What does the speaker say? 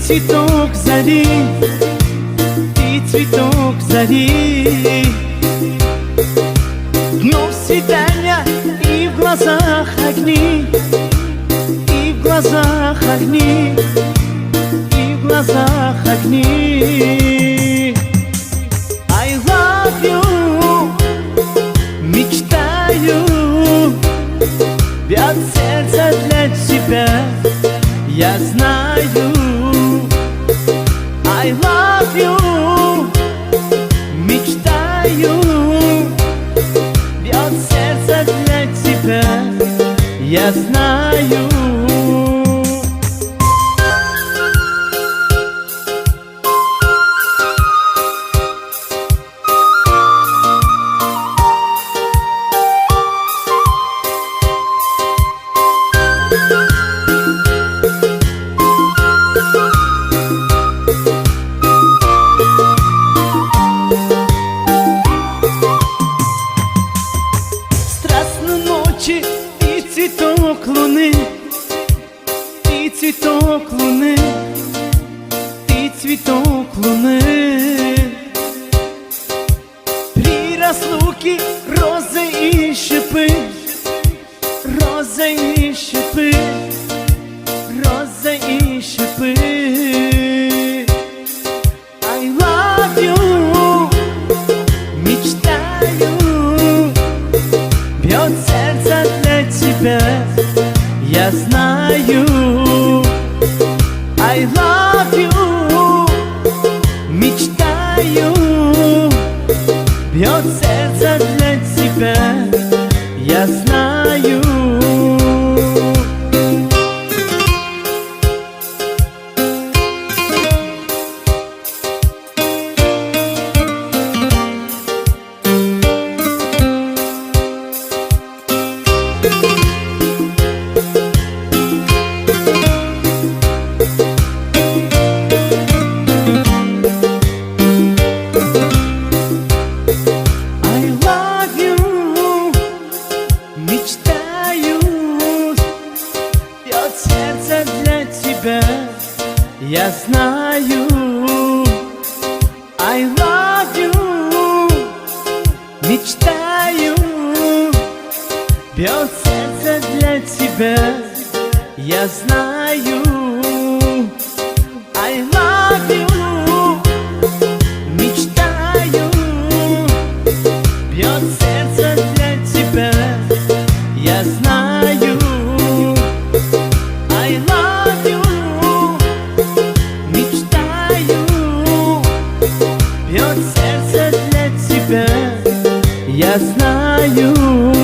цветок зари, ты цветок зари. Днем свидания и в глазах огни, и в глазах огни, и в глазах огни. I love you, мечтаю, бьет сердце для тебя, я знаю. I love you, мечтаю, бьет сердце для тебя, я знаю. И цветок луны, и цветок луны, и цветок луны. При разлуке розы и шипы, розы и шипы, розы и шипы. I love you, мечтаю, бьет сердце для тебя, я знаю. I love you, мечтаю, бьет сердце для тебя, я знаю. Мечтаю, бьет сердце для тебя, я знаю. I love you, мечтаю, бьет сердце для тебя, я знаю. I love you, мечтаю, бьет сердце для тебя, я знаю. I love you, мечтаю, бьет сердце для тебя, я знаю.